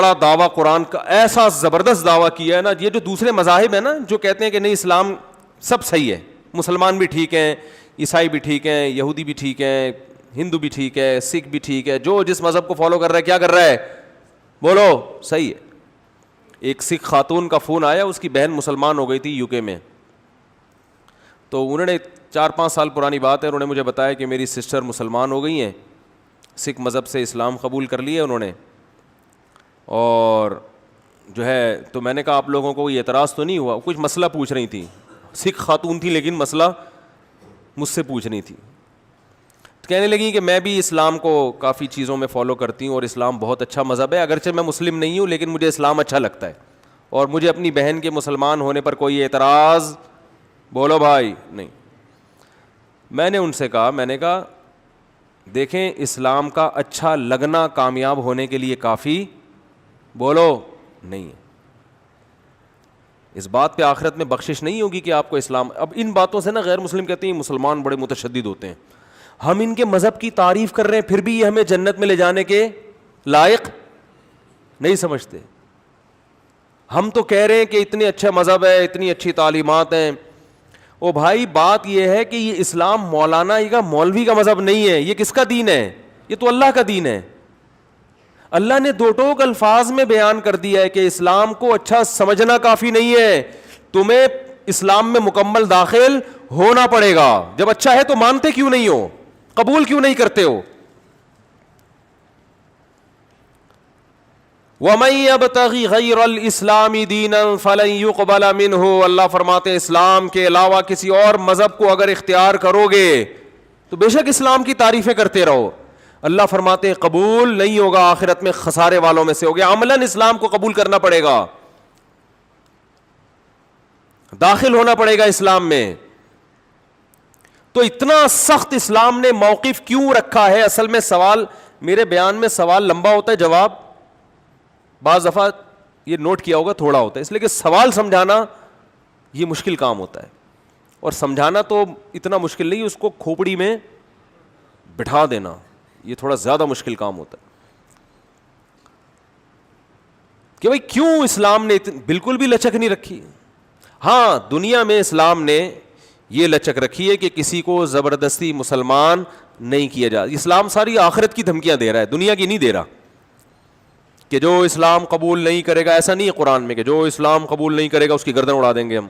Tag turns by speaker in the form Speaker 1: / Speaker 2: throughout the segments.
Speaker 1: بڑا دعویٰ قرآن کا ایسا زبردست دعویٰ کیا ہے نا. یہ جو دوسرے مذاہب ہیں نا جو کہتے ہیں کہ نہیں اسلام سب صحیح ہے, مسلمان بھی ٹھیک ہیں, عیسائی بھی ٹھیک ہیں, یہودی بھی ٹھیک ہیں, ہندو بھی ٹھیک ہے, سکھ بھی ٹھیک ہے, جو جس مذہب کو فالو کر رہا ہے کیا کر رہا ہے, بولو صحیح ہے. ایک سکھ خاتون کا فون آیا, اس کی بہن مسلمان ہو گئی تھی یو کے میں, تو انہوں نے 4-5 سال پرانی بات ہے, انہوں نے مجھے بتایا کہ میری سسٹر مسلمان ہو گئی ہیں, سکھ مذہب سے اسلام قبول کر لیا انہوں نے, اور جو ہے تو میں نے کہا آپ لوگوں کو یہ اعتراض تو نہیں ہوا؟ کچھ مسئلہ پوچھ رہی تھی, سکھ خاتون تھی لیکن مسئلہ مجھ سے پوچھ رہی تھی. کہنے لگی کہ میں بھی اسلام کو کافی چیزوں میں فالو کرتی ہوں اور اسلام بہت اچھا مذہب ہے, اگرچہ میں مسلم نہیں ہوں لیکن مجھے اسلام اچھا لگتا ہے, اور مجھے اپنی بہن کے مسلمان ہونے پر کوئی اعتراض, بولو بھائی, نہیں. میں نے ان سے کہا, میں نے کہا دیکھیں اسلام کا اچھا لگنا کامیاب ہونے کے لیے کافی, بولو نہیں ہے. اس بات پہ آخرت میں بخشش نہیں ہوگی کہ آپ کو اسلام. اب ان باتوں سے نا غیر مسلم کہتے ہیں مسلمان بڑے متشدد ہوتے ہیں. ہم ان کے مذہب کی تعریف کر رہے ہیں پھر بھی یہ ہمیں جنت میں لے جانے کے لائق نہیں سمجھتے. ہم تو کہہ رہے ہیں کہ اتنے اچھے مذہب ہے, اتنی اچھی تعلیمات ہیں. او بھائی بات یہ ہے کہ یہ اسلام مولانا کا مولوی کا مذہب نہیں ہے, یہ کس کا دین ہے؟ یہ تو اللہ کا دین ہے. اللہ نے دو ٹوک الفاظ میں بیان کر دیا ہے کہ اسلام کو اچھا سمجھنا کافی نہیں ہے, تمہیں اسلام میں مکمل داخل ہونا پڑے گا. جب اچھا ہے تو مانتے کیوں نہیں ہو, قبول کیوں نہیں کرتے ہو؟ وَمَن يَبْتَغِ غَيْرَ الْإِسْلَامِ دِينًا فَلَن يُقْبَلَ مِنْهُ. اللہ فرماتے ہیں اسلام کے علاوہ کسی اور مذہب کو اگر اختیار کرو گے تو بے شک اسلام کی تعریفیں کرتے رہو, اللہ فرماتے ہیں قبول نہیں ہوگا, آخرت میں خسارے والوں میں سے ہو گیا. عملاً اسلام کو قبول کرنا پڑے گا, داخل ہونا پڑے گا اسلام میں. تو اتنا سخت اسلام نے موقف کیوں رکھا ہے؟ اصل میں سوال, میرے بیان میں سوال لمبا ہوتا ہے, جواب بعض دفعہ یہ نوٹ کیا ہوگا تھوڑا ہوتا ہے, اس لیے کہ سوال سمجھانا یہ مشکل کام ہوتا ہے, اور سمجھانا تو اتنا مشکل نہیں, اس کو کھوپڑی میں بٹھا دینا یہ تھوڑا زیادہ مشکل کام ہوتا ہے. کہ بھائی کیوں اسلام نے بالکل بھی لچک نہیں رکھی. ہاں دنیا میں اسلام نے یہ لچک رکھی ہے کہ کسی کو زبردستی مسلمان نہیں کیا جا. اسلام ساری آخرت کی دھمکیاں دے رہا ہے, دنیا کی نہیں دے رہا. کہ جو اسلام قبول نہیں کرے گا, ایسا نہیں ہے قرآن میں کہ جو اسلام قبول نہیں کرے گا اس کی گردن اڑا دیں گے ہم,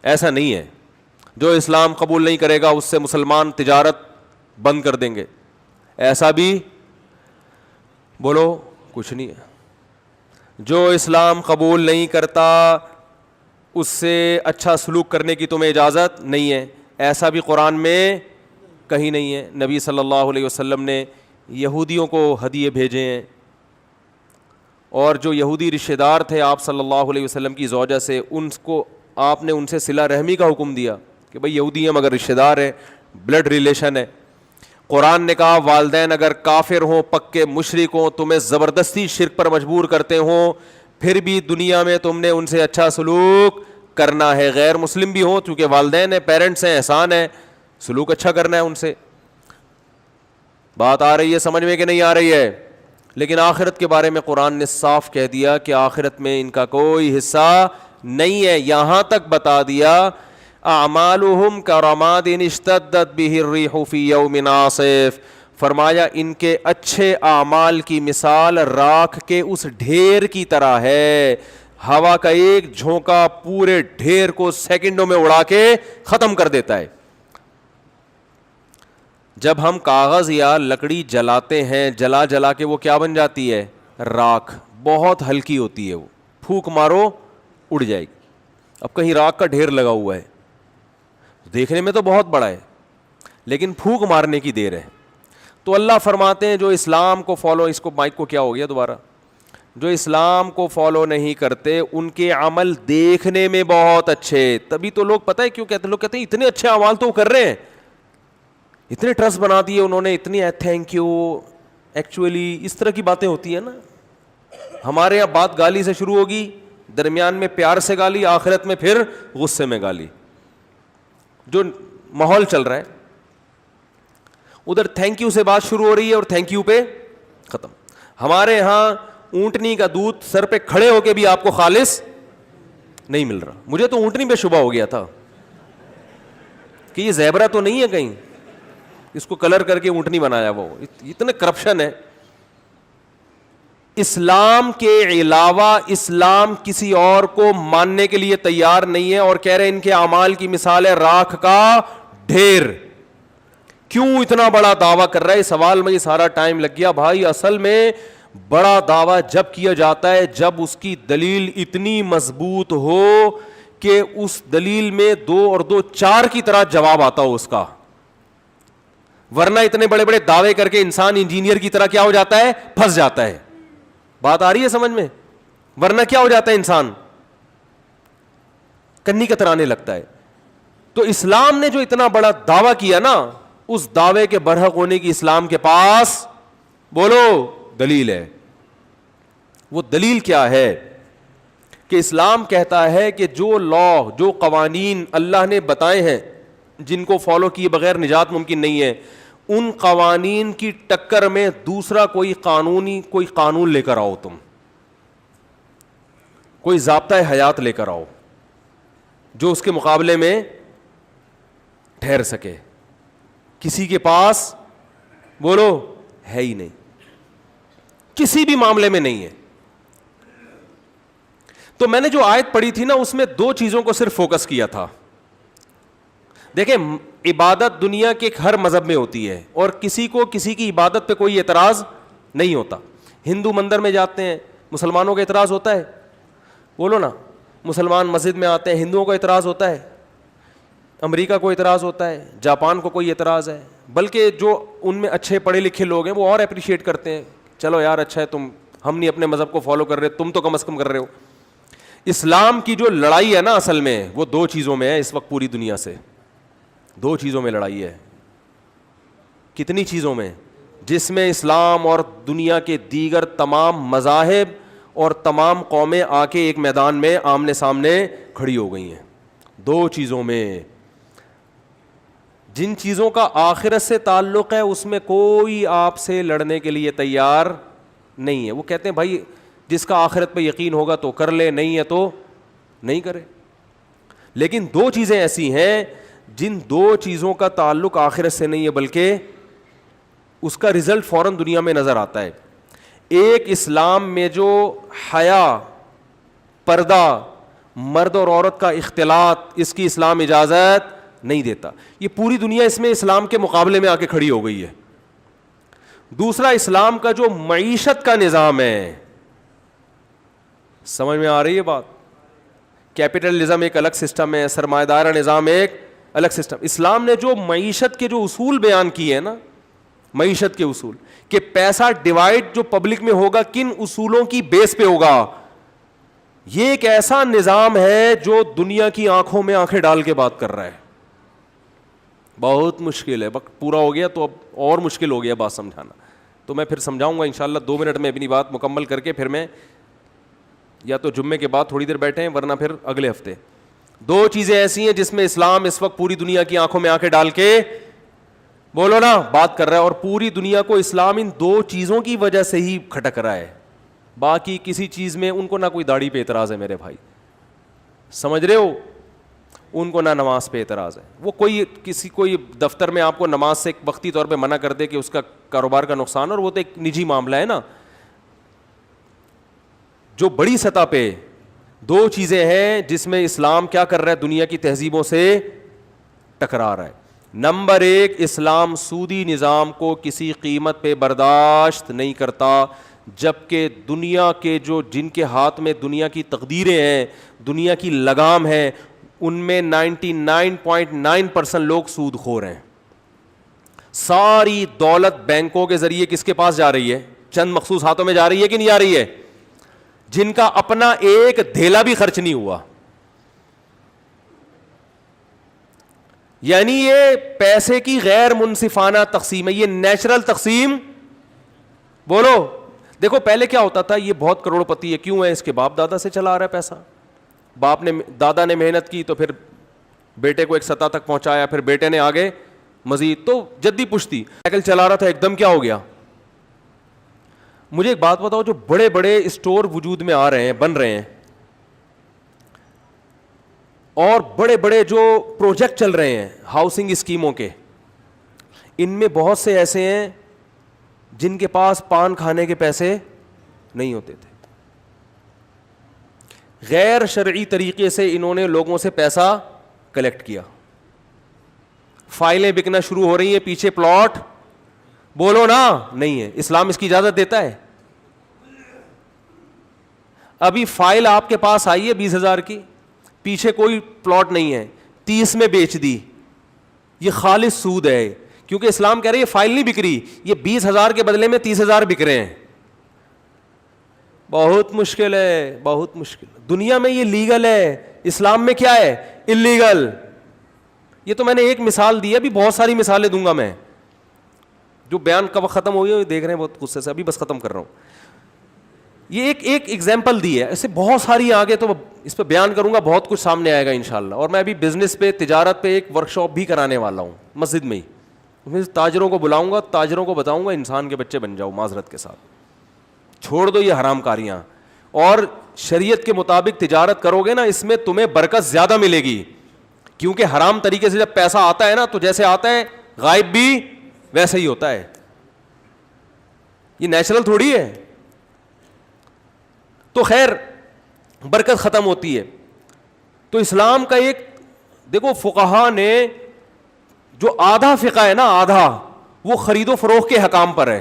Speaker 1: ایسا نہیں ہے. جو اسلام قبول نہیں کرے گا اس سے مسلمان تجارت بند کر دیں گے, ایسا بھی بولو کچھ نہیں ہے. جو اسلام قبول نہیں کرتا اس سے اچھا سلوک کرنے کی تمہیں اجازت نہیں ہے, ایسا بھی قرآن میں کہیں نہیں ہے. نبی صلی اللہ علیہ وسلم نے یہودیوں کو ہدیے بھیجے ہیں, اور جو یہودی رشتہ دار تھے آپ صلی اللہ علیہ وسلم کی زوجہ سے, ان کو آپ نے ان سے صلہ رحمی کا حکم دیا کہ بھئی یہودی ہیں مگر رشتہ دار ہیں, بلڈ ریلیشن ہے. قرآن نے کہا والدین اگر کافر ہوں, پکے مشرک ہوں, تمہیں زبردستی شرک پر مجبور کرتے ہوں, پھر بھی دنیا میں تم نے ان سے اچھا سلوک کرنا ہے. غیر مسلم بھی ہوں, چونکہ والدین ہیں, پیرنٹس ہیں, احسان ہے, سلوک اچھا کرنا ہے ان سے. بات آ رہی ہے سمجھ میں کہ نہیں آ رہی ہے؟ لیکن آخرت کے بارے میں قرآن نے صاف کہہ دیا کہ آخرت میں ان کا کوئی حصہ نہیں ہے. یہاں تک بتا دیا اعمالہم کرماد اشتدت بہ الریح فی یوم عاصف, فرمایا ان کے اچھے اعمال کی مثال راکھ کے اس ڈھیر کی طرح ہے. ہوا کا ایک جھونکا پورے ڈھیر کو سیکنڈوں میں اڑا کے ختم کر دیتا ہے. جب ہم کاغذ یا لکڑی جلاتے ہیں, جلا جلا کے وہ کیا بن جاتی ہے؟ راکھ. بہت ہلکی ہوتی ہے وہ, پھونک مارو اڑ جائے گی. اب کہیں راکھ کا ڈھیر لگا ہوا ہے, دیکھنے میں تو بہت بڑا ہے لیکن پھونک مارنے کی دیر ہے. تو اللہ فرماتے ہیں جو اسلام کو فالو, اس کو مائک کو کیا ہو گیا دوبارہ, جو اسلام کو فالو نہیں کرتے ان کے عمل دیکھنے میں بہت اچھے. تبھی تو لوگ پتہ ہے کیوں کہتے ہیں, لوگ کہتے ہیں اتنے اچھے اعمال تو کر رہے ہیں, اتنے ٹرسٹ بنا دیے انہوں نے, اتنی تھینک یو. ایکچولی اس طرح کی باتیں ہوتی ہیں نا, ہمارے یہاں بات گالی سے شروع ہوگی, درمیان میں پیار سے گالی, آخرت میں پھر غصے میں گالی. جو ماحول چل رہا ہے ادھر تھینک یو سے بات شروع ہو رہی ہے اور تھینک یو پہ ختم. ہمارے ہاں اونٹنی کا دودھ سر پہ کھڑے ہو کے بھی آپ کو خالص نہیں مل رہا. مجھے تو اونٹنی پہ شبہ ہو گیا تھا کہ یہ زیبرا تو نہیں ہے کہیں, اس کو کلر کر کے اونٹنی بنایا. وہ اتنے کرپشن ہے. اسلام کے علاوہ اسلام کسی اور کو ماننے کے لیے تیار نہیں ہے, اور کہہ رہے ان کے اعمال کی مثال ہے راکھ کا ڈھیر. کیوں اتنا بڑا دعویٰ کر رہا ہے؟ اس سوال میں یہ سارا ٹائم لگ گیا. بھائی اصل میں بڑا دعویٰ جب کیا جاتا ہے جب اس کی دلیل اتنی مضبوط ہو کہ اس دلیل میں 2 اور 2 4 کی طرح جواب آتا ہو اس کا. ورنہ اتنے بڑے بڑے دعوے کر کے انسان انجینئر کی طرح کیا ہو جاتا ہے, پھنس جاتا ہے. بات آ رہی ہے سمجھ میں؟ ورنہ کیا ہو جاتا ہے انسان, کنی کترانے لگتا ہے. تو اسلام نے جو اتنا بڑا دعویٰ کیا نا, اس دعوے کے برحق ہونے کی اسلام کے پاس بولو دلیل ہے. وہ دلیل کیا ہے کہ اسلام کہتا ہے کہ جو لا, جو قوانین اللہ نے بتائے ہیں جن کو فالو کیے بغیر نجات ممکن نہیں ہے, ان قوانین کی ٹکر میں دوسرا کوئی قانون لے کر آؤ. تم کوئی ضابطہ حیات لے کر آؤ جو اس کے مقابلے میں ٹھہر سکے. کسی کے پاس بولو ہے ہی نہیں, کسی بھی معاملے میں نہیں ہے. تو میں نے جو آیت پڑھی تھی نا, اس میں 2 چیزوں کو صرف فوکس کیا تھا. دیکھیں, عبادت دنیا کے ہر مذہب میں ہوتی ہے اور کسی کو کسی کی عبادت پہ کوئی اعتراض نہیں ہوتا. ہندو مندر میں جاتے ہیں, مسلمانوں کا اعتراض ہوتا ہے؟ بولو نا. مسلمان مسجد میں آتے ہیں, ہندوؤں کا اعتراض ہوتا ہے؟ امریکہ کو اعتراض ہوتا ہے, جاپان کو کوئی اعتراض ہے؟ بلکہ جو ان میں اچھے پڑھے لکھے لوگ ہیں وہ اور اپریشیٹ کرتے ہیں, چلو یار اچھا ہے, ہم نہیں اپنے مذہب کو فالو کر رہے, تم تو کم از کم کر رہے ہو. اسلام کی جو لڑائی ہے نا اصل میں وہ 2 چیزوں میں ہے اس وقت پوری دنیا سے. 2 چیزوں میں لڑائی ہے. کتنی چیزوں میں؟ جس میں اسلام اور دنیا کے دیگر تمام مذاہب اور تمام قومیں آ کے ایک میدان میں آمنے سامنے کھڑی ہو گئی ہیں. 2 چیزوں میں. جن چیزوں کا آخرت سے تعلق ہے اس میں کوئی آپ سے لڑنے کے لیے تیار نہیں ہے. وہ کہتے ہیں بھائی جس کا آخرت پہ یقین ہوگا تو کر لے, نہیں ہے تو نہیں کرے. لیکن 2 چیزیں ایسی ہیں جن 2 چیزوں کا تعلق آخرت سے نہیں ہے بلکہ اس کا رزلٹ فوراً دنیا میں نظر آتا ہے. ایک اسلام میں جو حیا, پردہ, مرد اور عورت کا اختلاط, اس کی اسلام اجازت نہیں دیتا. یہ پوری دنیا اس میں اسلام کے مقابلے میں آ کے کھڑی ہو گئی ہے. دوسرا, اسلام کا جو معیشت کا نظام ہے, سمجھ میں آ رہی ہے بات؟ کیپٹلزم ایک الگ سسٹم ہے, سرمایہ دارہ نظام ایک الگ سسٹم. اسلام نے جو معیشت کے جو اصول بیان کیے ہیں نا, معیشت کے اصول, کہ پیسہ ڈیوائڈ جو پبلک میں ہوگا کن اصولوں کی بیس پہ ہوگا, یہ ایک ایسا نظام ہے جو دنیا کی آنکھوں میں آنکھیں ڈال کے بات کر رہا ہے. بہت مشکل ہے. وقت پورا ہو گیا تو اب اور مشکل ہو گیا بات سمجھانا, تو میں پھر سمجھاؤں گا انشاءاللہ 2 منٹ میں اپنی بات مکمل کر کے, پھر میں یا تو جمعے کے بعد تھوڑی دیر بیٹھیں ورنہ پھر اگلے ہفتے. 2 چیزیں ایسی ہیں جس میں اسلام اس وقت پوری دنیا کی آنکھوں میں آنکھیں ڈال کے بولو نا بات کر رہا ہے, اور پوری دنیا کو اسلام ان 2 چیزوں کی وجہ سے ہی کھٹک رہا ہے. باقی کسی چیز میں ان کو نہ کوئی داڑھی پہ اعتراض ہے میرے بھائی, سمجھ رہے ہو؟ ان کو نہ نماز پہ اعتراض ہے. وہ کوئی دفتر میں آپ کو نماز سے ایک وقتی طور پہ منع کر دے کہ اس کا کاروبار کا نقصان, اور وہ تو ایک نجی معاملہ ہے نا. جو بڑی سطح پہ 2 چیزیں ہیں جس میں اسلام کیا کر رہا ہے, دنیا کی تہذیبوں سے ٹکرا رہا ہے. نمبر 1, اسلام سودی نظام کو کسی قیمت پہ برداشت نہیں کرتا, جبکہ دنیا کے جن کے ہاتھ میں دنیا کی تقدیریں ہیں, دنیا کی لگام ہے, ان میں 99.9% لوگ سود خور ہیں. ساری دولت بینکوں کے ذریعے کس کے پاس جا رہی ہے؟ چند مخصوص ہاتھوں میں جا رہی ہے کہ نہیں جا رہی ہے؟ جن کا اپنا ایک دھیلا بھی خرچ نہیں ہوا. یعنی یہ پیسے کی غیر منصفانہ تقسیم ہے, یہ نیچرل تقسیم. بولو, دیکھو پہلے کیا ہوتا تھا, یہ بہت کروڑ پتی ہے, کیوں ہے؟ اس کے باپ دادا سے چلا آ رہا ہے پیسہ. دادا نے محنت کی تو پھر بیٹے کو ایک سطح تک پہنچایا, پھر بیٹے نے آگے مزید, تو جدی پشتی. سائیکل چلا رہا تھا, ایک دم کیا ہو گیا, مجھے ایک بات بتاؤ, جو بڑے بڑے اسٹور وجود میں آ رہے ہیں, بن رہے ہیں, اور بڑے بڑے جو پروجیکٹ چل رہے ہیں ہاؤسنگ اسکیموں کے, ان میں بہت سے ایسے ہیں جن کے پاس پان کھانے کے پیسے نہیں ہوتے تھے. غیر شرعی طریقے سے انہوں نے لوگوں سے پیسہ کلیکٹ کیا, فائلیں بکنا شروع ہو رہی ہیں, پیچھے پلاٹ بولو نا نہیں ہے. اسلام اس کی اجازت دیتا ہے؟ ابھی فائل آپ کے پاس آئی ہے 20,000 کی, پیچھے کوئی پلاٹ نہیں ہے, 30 میں بیچ دی, یہ خالص سود ہے. کیونکہ اسلام کہہ رہے یہ فائل نہیں بک رہی, یہ 20,000 کے بدلے میں 30,000 بک رہے ہیں. بہت مشکل ہے, بہت مشکل. دنیا میں یہ لیگل ہے, اسلام میں کیا ہے؟ اللیگل. یہ تو میں نے ایک مثال دی ہے, ابھی بہت ساری مثالیں دوں گا میں. جو بیان کب ختم ہوئی ہے دیکھ رہے ہیں بہت غصے سے, ابھی بس ختم کر رہا ہوں. یہ ایک ایگزامپل دی ہے, ایسے بہت ساری آگے تو اس پہ بیان کروں گا, بہت کچھ سامنے آئے گا انشاءاللہ. اور میں ابھی بزنس پہ, تجارت پہ ایک ورک شاپ بھی کرانے والا ہوں مسجد میں ہی. تاجروں کو بلاؤں گا, تاجروں کو بتاؤں گا انسان کے بچے بن جاؤ معذرت کے ساتھ, چھوڑ دو یہ حرام کاریاں, اور شریعت کے مطابق تجارت کرو گے نا, اس میں تمہیں برکت زیادہ ملے گی. کیونکہ حرام طریقے سے جب پیسہ آتا ہے نا, تو جیسے آتا ہے غائب بھی ویسے ہی ہوتا ہے. یہ نیچرل تھوڑی ہے. تو خیر برکت ختم ہوتی ہے. تو اسلام کا ایک دیکھو, فقہا نے جو آدھا فقہ ہے نا, آدھا وہ خرید و فروخت کے حکام پر ہے.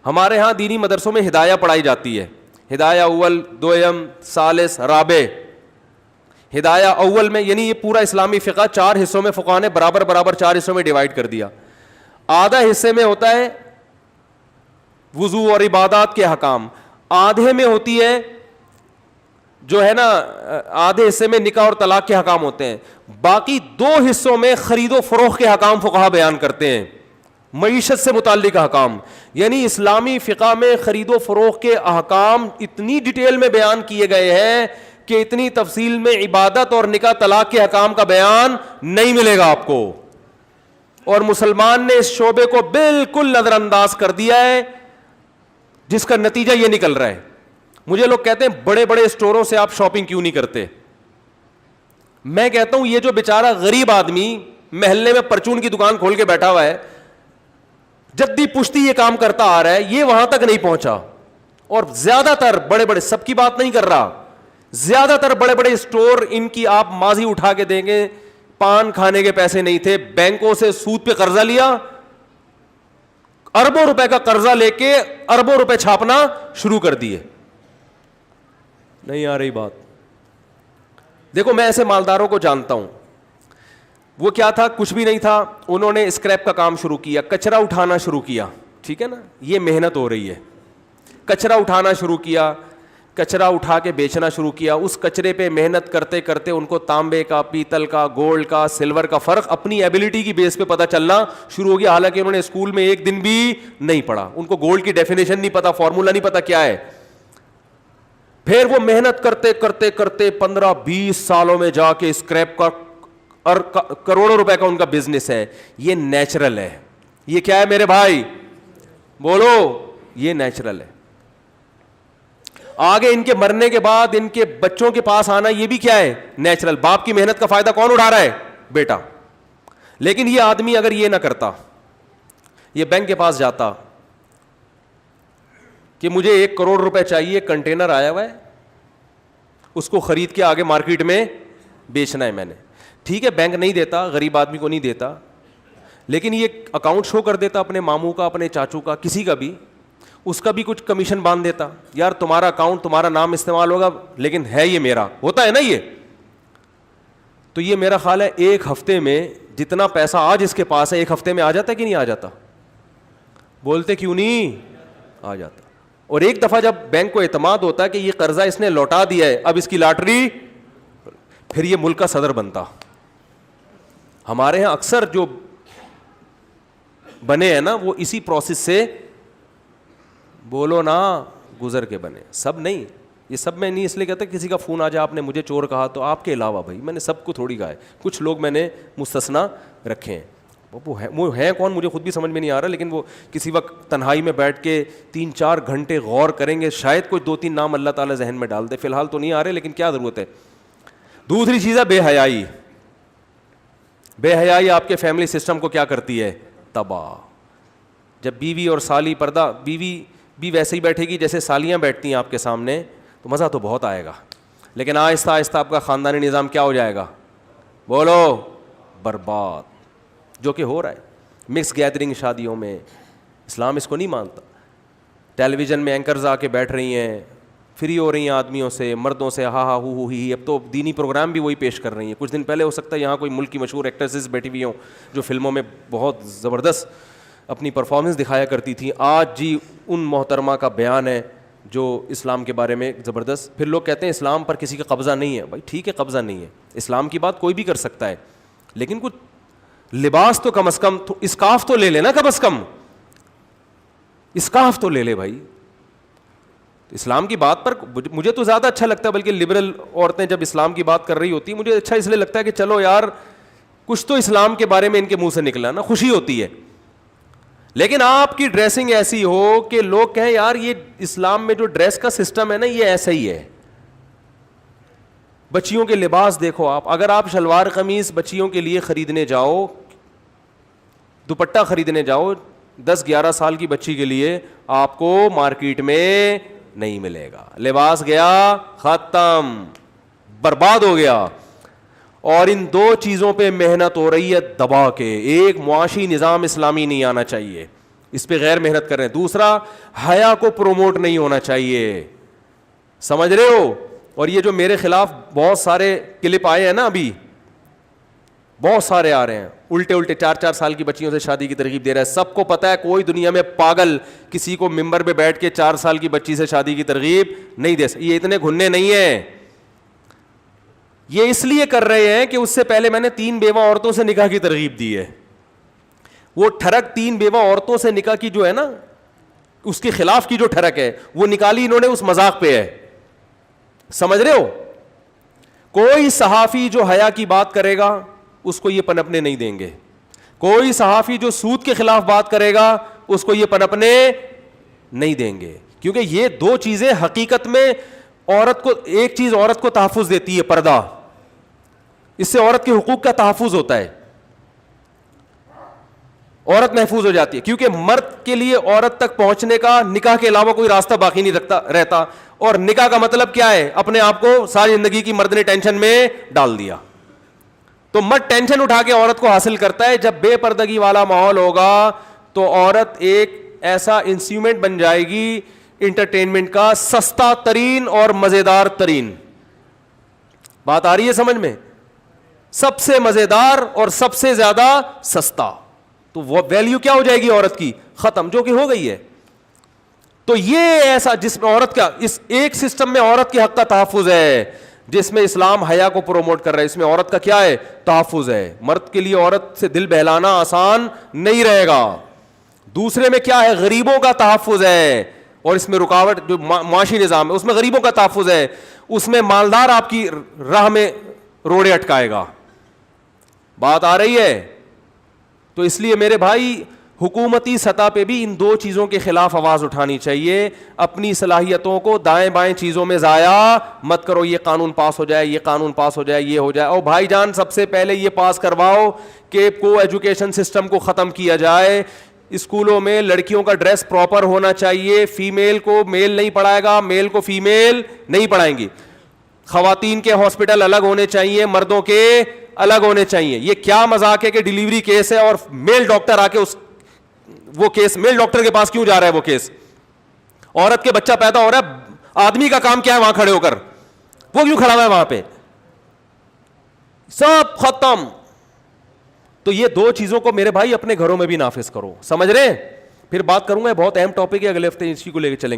Speaker 1: ہمارے ہاں دینی مدرسوں میں ہدایہ پڑھائی جاتی ہے, ہدایہ اول, دویم, ثالث, رابع. ہدایہ اول میں یعنی یہ پورا اسلامی فقہ 4 حصوں میں فقہا نے برابر برابر 4 حصوں میں ڈیوائڈ کر دیا. آدھا حصے میں ہوتا ہے وضو اور عبادات کے حکام, آدھے میں ہوتی ہے جو ہے نا, آدھے حصے میں نکاح اور طلاق کے حکام ہوتے ہیں. باقی 2 حصوں میں خرید و فروخت کے حکام فقہا بیان کرتے ہیں, معیشت سے متعلق احکام. یعنی اسلامی فقہ میں خرید و فروخت کے احکام اتنی ڈیٹیل میں بیان کیے گئے ہیں کہ اتنی تفصیل میں عبادت اور نکاح طلاق کے حکام کا بیان نہیں ملے گا آپ کو. اور مسلمان نے اس شعبے کو بالکل نظر انداز کر دیا ہے, جس کا نتیجہ یہ نکل رہا ہے. مجھے لوگ کہتے ہیں بڑے بڑے اسٹوروں سے آپ شاپنگ کیوں نہیں کرتے. میں کہتا ہوں یہ جو بیچارہ غریب آدمی محلے میں پرچون کی دکان کھول کے بیٹھا ہوا ہے, جدی پشتی یہ کام کرتا آ رہا ہے, یہ وہاں تک نہیں پہنچا. اور زیادہ تر بڑے بڑے, سب کی بات نہیں کر رہا, زیادہ تر بڑے بڑے اسٹور, ان کی آپ ماضی اٹھا کے دیں گے, پان کھانے کے پیسے نہیں تھے, بینکوں سے سود پہ قرضہ لیا, اربوں روپے کا قرضہ لے کے اربوں روپے چھاپنا شروع کر دیے. نہیں آ رہی بات. دیکھو میں ایسے مالداروں کو جانتا ہوں, وہ کیا تھا, کچھ بھی نہیں تھا, انہوں نے اسکریپ کا کام شروع کیا, کچرا اٹھانا شروع کیا. ٹھیک ہے نا, یہ محنت ہو رہی ہے. کچرا اٹھانا شروع کیا, کچرا اٹھا کے بیچنا شروع کیا. اس کچرے پہ محنت کرتے کرتے ان کو تانبے کا, پیتل کا, گولڈ کا, سلور کا فرق اپنی ایبلٹی کی بیس پہ پتہ چلنا شروع ہو گیا. حالانکہ انہوں نے اسکول میں ایک دن بھی نہیں پڑھا, ان کو گولڈ کی ڈیفینیشن نہیں پتا, فارمولا نہیں پتا کیا ہے. پھر وہ محنت کرتے کرتے کرتے 15-20 سالوں میں جا کے اسکریپ کا اور کروڑوں روپے کا ان کا بزنس ہے. یہ نیچرل ہے. یہ کیا ہے میرے بھائی, بولو, یہ نیچرل ہے. آگے ان کے مرنے کے بعد ان کے بچوں کے پاس آنا, یہ بھی کیا ہے, نیچرل. باپ کی محنت کا فائدہ کون اٹھا رہا ہے, بیٹا. لیکن یہ آدمی اگر یہ نہ کرتا, یہ بینک کے پاس جاتا کہ مجھے 1 کروڑ روپے چاہیے, کنٹینر آیا ہوا ہے, اس کو خرید کے آگے مارکیٹ میں بیچنا ہے میں نے. ٹھیک ہے, بینک نہیں دیتا, غریب آدمی کو نہیں دیتا, لیکن یہ اکاؤنٹ شو کر دیتا اپنے ماموں کا, اپنے چاچو کا, کسی کا بھی, اس کا بھی کچھ کمیشن باندھ دیتا. یار تمہارا اکاؤنٹ, تمہارا نام استعمال ہوگا, لیکن ہے یہ میرا, ہوتا ہے نا یہ. تو یہ میرا خیال ہے 1 ہفتے میں جتنا پیسہ آج اس کے پاس ہے, 1 ہفتے میں آ جاتا ہے کہ نہیں آ جاتا؟ بولتے کیوں نہیں آ جاتا. اور ایک دفعہ جب بینک کو اعتماد ہوتا ہے کہ یہ قرضہ اس نے لوٹا دیا ہے, اب اس کی لاٹری, پھر یہ ملک کا صدر بنتا. ہمارے ہاں اکثر جو بنے ہیں نا, وہ اسی پروسیس سے, بولو نا, گزر کے بنے. سب نہیں, یہ سب میں نہیں اس لیے کہتا کسی کا فون آ جائے آپ نے مجھے چور کہا, تو آپ کے علاوہ بھائی میں نے سب کو تھوڑی کہا ہے, کچھ لوگ میں نے مستثنا رکھے ہیں. وہ ہے کون مجھے خود بھی سمجھ میں نہیں آ رہا, لیکن وہ کسی وقت تنہائی میں بیٹھ کے 3-4 گھنٹے غور کریں گے, شاید کوئی 2-3 نام اللہ تعالیٰ ذہن میں ڈال دے. فی الحال تو نہیں آ رہے, لیکن کیا ضرورت ہے. دوسری چیز ہے بے حیائی. بے حیائی آپ کے فیملی سسٹم کو کیا کرتی ہے؟ تباہ. جب بیوی اور سالی پردہ, بیوی بھی ویسے ہی بیٹھے گی جیسے سالیاں بیٹھتی ہیں آپ کے سامنے, تو مزہ تو بہت آئے گا, لیکن آہستہ آہستہ آپ کا خاندانی نظام کیا ہو جائے گا؟ بولو, برباد. جو کہ ہو رہا ہے مکس گیدرنگ شادیوں میں. اسلام اس کو نہیں مانتا. ٹیلی ویژن میں اینکرز آ کے بیٹھ رہی ہیں, فری ہو رہی ہیں آدمیوں سے, مردوں سے, ہا ہا ہو ہی. اب تو دینی پروگرام بھی وہی پیش کر رہی ہیں. کچھ دن پہلے ہو سکتا ہے یہاں کوئی ملک کی مشہور ایکٹریسز بیٹھی ہوئی ہوں جو فلموں میں بہت زبردست اپنی پرفارمنس دکھایا کرتی تھیں. آج جی ان محترمہ کا بیان ہے جو اسلام کے بارے میں زبردست. پھر لوگ کہتے ہیں اسلام پر کسی کا قبضہ نہیں ہے. بھائی ٹھیک ہے, قبضہ نہیں ہے, اسلام کی بات کوئی بھی کر سکتا ہے, لیکن کچھ لباس تو کم از کم, اسکارف تو لے لینا, کم از کم اسکارف تو لے لے بھائی. اسلام کی بات پر مجھے تو زیادہ اچھا لگتا ہے, بلکہ لبرل عورتیں جب اسلام کی بات کر رہی ہوتی ہیں مجھے اچھا اس لیے لگتا ہے کہ چلو یار کچھ تو اسلام کے بارے میں ان کے منہ سے نکلا نا, خوشی ہوتی ہے. لیکن آپ کی ڈریسنگ ایسی ہو کہ لوگ کہیں یار یہ اسلام میں جو ڈریس کا سسٹم ہے نا یہ ایسا ہی ہے. بچیوں کے لباس دیکھو آپ, اگر آپ شلوار قمیص بچیوں کے لیے خریدنے جاؤ, دوپٹہ خریدنے جاؤ 10-11 سال کی بچی کے لیے, آپ کو مارکیٹ میں نہیں ملے گا. لباس گیا, ختم, برباد ہو گیا. اور ان دو چیزوں پہ محنت ہو رہی ہے دبا کے. ایک, معاشی نظام اسلامی نہیں آنا چاہیے, اس پہ غیر محنت کر رہے ہیں. دوسرا, حیا کو پروموٹ نہیں ہونا چاہیے. سمجھ رہے ہو؟ اور یہ جو میرے خلاف بہت سارے کلپ آئے ہیں نا, ابھی بہت سارے آ رہے ہیں, الٹے 4-4 سال کی بچیوں سے شادی کی ترغیب دے رہا ہے. سب کو پتا ہے کوئی دنیا میں پاگل کسی کو ممبر پہ بیٹھ کے 4 سال کی بچی سے شادی کی ترغیب نہیں دے سکتا. یہ اتنے گھننے نہیں ہیں. یہ اس لیے کر رہے ہیں کہ اس سے پہلے میں نے 3 بیوہ عورتوں سے نکاح کی ترغیب دی ہے. وہ ٹھڑک 3 بیوہ عورتوں سے نکاح کی جو ہے نا, اس کے خلاف کی جو ٹھڑک ہے وہ نکالی انہوں نے اس مذاق پہ ہے. سمجھ رہے ہو؟ کوئی صحافی جو حیا کی بات کرے گا اس کو یہ پنپنے نہیں دیں گے. کوئی صحافی جو سود کے خلاف بات کرے گا اس کو یہ پنپنے نہیں دیں گے, کیونکہ یہ دو چیزیں حقیقت میں عورت کو, ایک چیز عورت کو تحفظ دیتی ہے پردہ, اس سے عورت کے حقوق کا تحفظ ہوتا ہے, عورت محفوظ ہو جاتی ہے. کیونکہ مرد کے لیے عورت تک پہنچنے کا نکاح کے علاوہ کوئی راستہ باقی نہیں رہتا. اور نکاح کا مطلب کیا ہے؟ اپنے آپ کو ساری زندگی کی مرد نے ٹینشن میں ڈال دیا. تو مرد ٹینشن اٹھا کے عورت کو حاصل کرتا ہے. جب بے پردگی والا ماحول ہوگا تو عورت ایک ایسا انسٹرومنٹ بن جائے گی انٹرٹینمنٹ کا, سستا ترین اور مزیدار ترین. بات آ رہی ہے سمجھ میں؟ سب سے مزیدار اور سب سے زیادہ سستا. تو وہ ویلیو کیا ہو جائے گی عورت کی؟ ختم, جو کہ ہو گئی ہے. تو یہ ایسا جس میں عورت کا, اس ایک سسٹم میں عورت کے حق کا تحفظ ہے جس میں اسلام حیا کو پروموٹ کر رہا ہے, اس میں عورت کا کیا ہے؟ تحفظ ہے. مرد کے لیے عورت سے دل بہلانا آسان نہیں رہے گا. دوسرے میں کیا ہے؟ غریبوں کا تحفظ ہے, اور اس میں رکاوٹ جو معاشی نظام ہے اس میں غریبوں کا تحفظ ہے. اس میں مالدار آپ کی راہ میں روڑے اٹکائے گا. بات آ رہی ہے؟ تو اس لیے میرے بھائی حکومتی سطح پہ بھی ان دو چیزوں کے خلاف آواز اٹھانی چاہیے. اپنی صلاحیتوں کو دائیں بائیں چیزوں میں ضائع مت کرو. یہ قانون پاس ہو جائے, یہ قانون پاس ہو جائے, یہ ہو جائے. اور بھائی جان سب سے پہلے یہ پاس کرواؤ کہ کو ایجوکیشن سسٹم کو ختم کیا جائے. اسکولوں میں لڑکیوں کا ڈریس پراپر ہونا چاہیے. فیمیل کو میل نہیں پڑھائے گا, میل کو فیمیل نہیں پڑھائیں گی. خواتین کے ہاسپٹل الگ ہونے چاہیے, مردوں کے الگ ہونے چاہیے. یہ کیا مذاق ہے کہ ڈیلیوری کیس ہے اور میل ڈاکٹر آ کے وہ کیس, میل ڈاکٹر کے پاس کیوں جا رہا ہے وہ کیس؟ عورت کے بچہ پیدا ہو رہا ہے, آدمی کا کام کیا ہے وہاں کھڑے ہو کر, وہ کیوں کھڑا ہوا ہے وہاں پہ؟ سب ختم. تو یہ دو چیزوں کو میرے بھائی اپنے گھروں میں بھی نافذ کرو. سمجھ رہے ہیں؟ پھر بات کروں گا, بہت اہم ٹاپک ہے, اگلے ہفتے اسی کو لے کے چلیں گے.